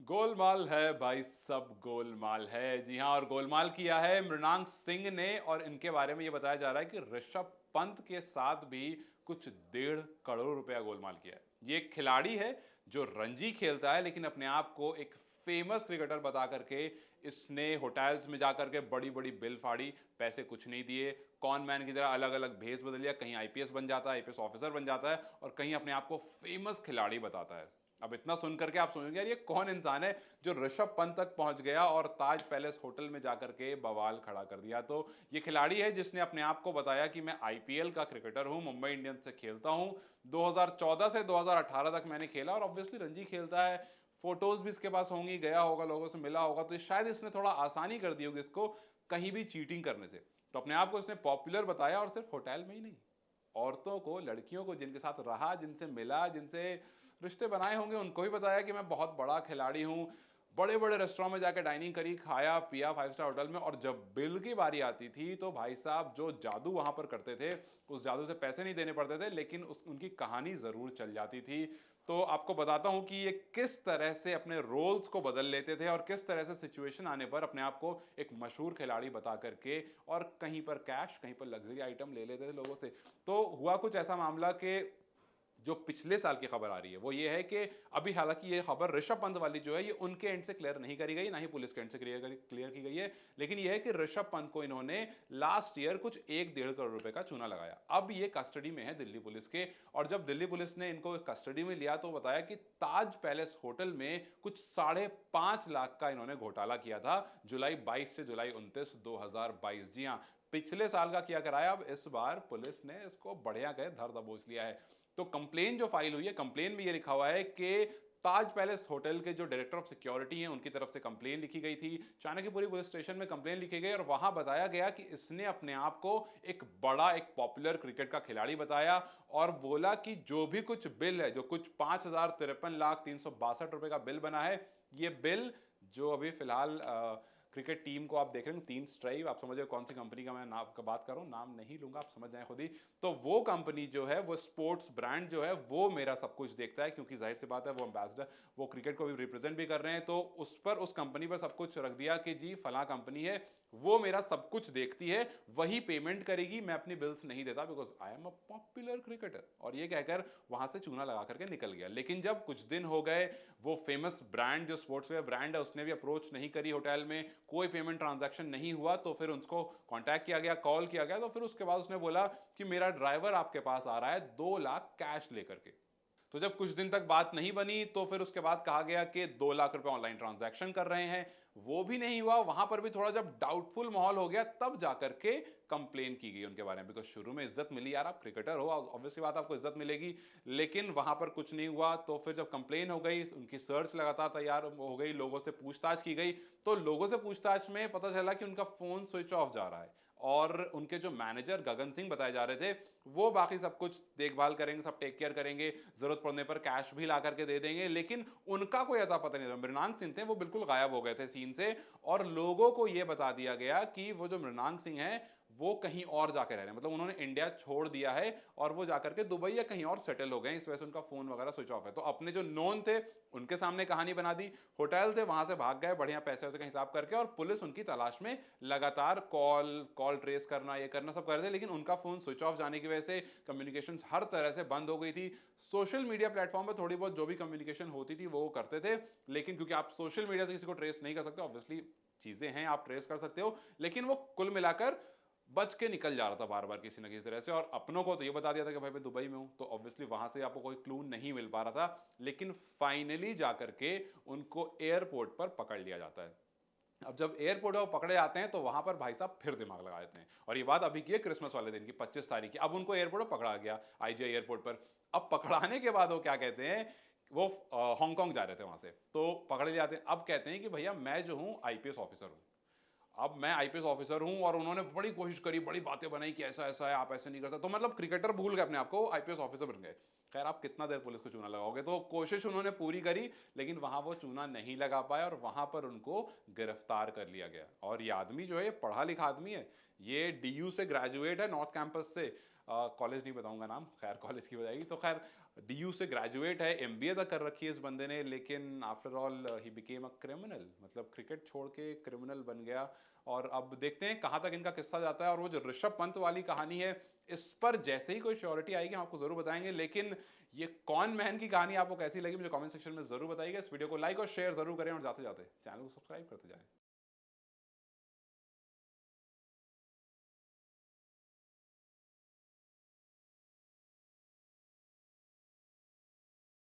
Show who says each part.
Speaker 1: गोलमाल है भाई, सब गोलमाल है। जी हाँ, और गोलमाल किया है मृणांक सिंह ने। और इनके बारे में ये बताया जा रहा है कि ऋषभ पंत के साथ भी कुछ 1.5 करोड़ रुपया गोलमाल किया है। ये एक खिलाड़ी है जो रणजी खेलता है, लेकिन अपने आप को एक फेमस क्रिकेटर बता करके इसने होटल्स में जाकर के बड़ी बड़ी बिल फाड़ी, पैसे कुछ नहीं दिए, कॉन मैन की तरह अलग अलग भेस बदल लिया। कहीं आईपीएस बन जाता है, आईपीएस ऑफिसर बन जाता है, और कहीं अपने आप को फेमस खिलाड़ी बताता है। अब इतना सुन करके आप सोचेंगे यार ये कौन इंसान है जो ऋषभ पंत तक पहुंच गया और ताज पैलेस होटल में जाकर के बवाल खड़ा कर दिया। तो ये खिलाड़ी है जिसने अपने आप को बताया कि मैं आईपीएल का क्रिकेटर हूं, मुंबई इंडियंस से खेलता हूं। 2014 से 2018 तक मैंने खेला, और ऑब्वियसली रणजी खेलता है, फोटोज भी इसके पास होंगी, गया होगा, लोगों से मिला होगा, तो शायद इसने थोड़ा आसानी कर दी होगी इसको कहीं भी चीटिंग करने से। तो अपने आप को इसने पॉपुलर बताया, और सिर्फ होटल में ही नहीं, औरतों को, लड़कियों को जिनके साथ रहा, जिनसे मिला, जिनसे रिश्ते बनाए होंगे, उनको भी बताया कि मैं बहुत बड़ा खिलाड़ी हूं। बड़े बड़े रेस्टोरेंट में जाकर डाइनिंग करी, खाया पिया 5 स्टार होटल में, और जब बिल की बारी आती थी तो भाई साहब जो जादू वहां पर करते थे, उस जादू से पैसे नहीं देने पड़ते थे, लेकिन उनकी कहानी जरूर चल जाती थी। तो आपको बताता हूं कि ये किस तरह से अपने रोल्स को बदल लेते थे, और किस तरह से सिचुएशन आने पर अपने आप को एक मशहूर खिलाड़ी बता करके, और कहीं पर कैश, कहीं पर लग्जरी आइटम ले लेते थे लोगों से। तो हुआ कुछ ऐसा मामला कि जो पिछले साल की खबर आ रही है वो ये है कि अभी, हालांकि ये खबर ऋषभ पंत वाली जो है ये उनके एंड से क्लियर नहीं करी गई, ना ही पुलिस के एंड से क्लियर की गई है, लेकिन ये है कि ऋषभ पंत को इन्होंने लास्ट ईयर कुछ 1-1.5 करोड़ रुपए का चूना लगाया। अब ये कस्टडी में है दिल्ली पुलिस के, और जब दिल्ली पुलिस ने इनको कस्टडी में लिया तो बताया कि ताज पैलेस होटल में कुछ 5.5 लाख का इन्होंने घोटाला किया था, जुलाई 22 से जुलाई 29, 2022। जी हाँ, पिछले साल का किया कराया। अब इस बार पुलिस ने इसको बढ़िया कहे धर दबोच लिया है। तो कंप्लेन जो फाइल हुई है, कंप्लेन में ये लिखा हुआ है कि ताज पैलेस होटल के जो डायरेक्टर ऑफ सिक्योरिटी हैं उनकी तरफ से कंप्लेन लिखी गई थी, चाणक्यपुरी पुलिस स्टेशन में कंप्लेन लिखी गई, और वहां बताया गया कि इसने अपने आप को एक बड़ा, एक पॉपुलर क्रिकेट का खिलाड़ी बताया, और बोला कि जो भी कुछ बिल है, जो कुछ 5,53,362 रुपए का बिल बना है, ये बिल जो अभी फिलहाल क्रिकेट टीम को आप देख रहे हैं, 3 स्ट्राइक, आप समझ रहे कौन सी कंपनी का मैं नाम का बात कर रहा हूं, नाम नहीं लूंगा, आप समझ जाए खुद ही। तो वो कंपनी जो है, वो स्पोर्ट्स ब्रांड जो है, वो मेरा सब कुछ देखता है, क्योंकि जाहिर सी बात है वो एम्बेसडर, वो क्रिकेट को भी रिप्रेजेंट भी कर रहे हैं, तो उस पर, उस कंपनी पर सब कुछ रख दिया कि जी फला कंपनी है, वो मेरा सब कुछ देखती है, वही पेमेंट करेगी, मैं अपनी बिल्स नहीं देता, because I am a popular cricketer. और ये कहकर वहां से चूना लगा करके निकल गया। लेकिन जब कुछ दिन हो गए, वो फेमस ब्रांड, जो स्पोर्ट्सवेयर ब्रांड है, उसने भी अप्रोच नहीं करी होटल में, कोई पेमेंट ट्रांजैक्शन नहीं हुआ, तो फिर उसको कांटेक्ट किया गया, कॉल किया गया, तो फिर उसके बाद उसने बोला कि मेरा ड्राइवर आपके पास आ रहा है 2 लाख कैश लेकर के। तो जब कुछ दिन तक बात नहीं बनी, तो फिर उसके बाद कहा गया कि 2 लाख रुपए ऑनलाइन ट्रांजैक्शन कर रहे हैं, वो भी नहीं हुआ। वहां पर भी थोड़ा जब डाउटफुल माहौल हो गया, तब जाकर के कंप्लेन की गई उनके बारे में, बिकॉज शुरू में इज्जत मिली, यार आप क्रिकेटर हो, ऑब्वियसली बात आपको इज्जत मिलेगी, लेकिन वहां पर कुछ नहीं हुआ। तो फिर जब कंप्लेन हो गई, उनकी सर्च लगातार तैयार हो गई, लोगों से पूछताछ की गई, तो लोगों से पूछताछ में पता चला कि उनका फोन स्विच ऑफ जा रहा है, और उनके जो मैनेजर गगन सिंह बताए जा रहे थे, वो बाकी सब कुछ देखभाल करेंगे, सब टेक केयर करेंगे, जरूरत पड़ने पर कैश भी ला करके दे देंगे, लेकिन उनका कोई अता पता नहीं था। मृणांक सिंह थे, वो बिल्कुल गायब हो गए थे सीन से, और लोगों को यह बता दिया गया कि वो जो मृणांक सिंह है वो कहीं और जाकर रह रहे हैं, मतलब उन्होंने इंडिया छोड़ दिया है, और वो जाकर के दुबई या कहीं और सेटल हो गए, इस वजह से उनका फोन वगैरह स्विच ऑफ है। तो अपने जो नोन थे उनके सामने कहानी बना दी, होटल थे वहां से भाग गए बढ़िया पैसे वैसे का हिसाब करके, और पुलिस उनकी तलाश में लगातार कॉल कॉल ट्रेस करना, ये करना सब कर रहे थे, लेकिन उनका फोन स्विच ऑफ जाने की वजह से कम्युनिकेशन हर तरह से बंद हो गई थी। सोशल मीडिया प्लेटफॉर्म पर थोड़ी बहुत जो भी कम्युनिकेशन होती थी वो करते थे, लेकिन क्योंकि आप सोशल मीडिया से किसी को ट्रेस नहीं कर सकते, ऑब्वियसली चीजें हैं, आप ट्रेस कर सकते हो, लेकिन वो कुल मिलाकर बच के निकल जा रहा था बार बार किसी ना किसी तरह से। और अपनों को तो ये बता दिया था कि भाई मैं दुबई में हूं, तो ऑब्वियसली वहां से आपको कोई क्लू नहीं मिल पा रहा था, लेकिन फाइनली जाकर के उनको एयरपोर्ट पर पकड़ लिया जाता है। अब जब एयरपोर्ट पर पकड़े जाते हैं, तो वहां पर भाई साहब फिर दिमाग लगा देते हैं, और ये बात अभी की है क्रिसमस वाले दिन की, 25 तारीख की। अब उनको एयरपोर्ट पर पकड़ा गया, आईजीआई एयरपोर्ट पर। अब पकड़ाने के बाद वो क्या कहते हैं, वो हांगकांग जा रहे थे, वहां से तो पकड़ ले जाते हैं। अब कहते हैं कि भैया मैं जो हूं आईपीएस ऑफिसर हूं, अब मैं आईपीएस ऑफिसर हूं, और उन्होंने बड़ी कोशिश करी, बड़ी बातें बनाई कि ऐसा ऐसा है, आप ऐसे नहीं कर सकते, तो मतलब क्रिकेटर भूल गए अपने आप को, आईपीएस ऑफिसर बन गए। खैर, आप कितना देर पुलिस को चूना लगाओगे, तो कोशिश उन्होंने पूरी करी, लेकिन वहां वो चूना नहीं लगा पाया, और वहां पर उनको गिरफ्तार कर लिया गया। और ये आदमी जो है, ये पढ़ा लिखा आदमी है, ये डीयू से ग्रेजुएट है, नॉर्थ कैंपस से। कॉलेज नहीं बताऊंगा नाम, खैर कॉलेज की बताएगी। तो खैर DU से ग्रेजुएट है, MBA तक कर रखी है इस बंदे ने, लेकिन after all he became a criminal, मतलब क्रिकेट छोड़ के क्रिमिनल बन गया। और अब देखते हैं कहाँ तक इनका किस्सा जाता है। और वो जो ऋषभ पंत वाली कहानी है, इस पर जैसे ही कोई श्योरिटी आएगी हम आपको जरूर बताएंगे। लेकिन ये कॉन मैन की कहानी आपको कैसी लगी मुझे कमेंट सेक्शन में जरूर बताइएगा। इस वीडियो को लाइक और शेयर जरूर करें और जाते जाते चैनल को सब्सक्राइब करते जाएं।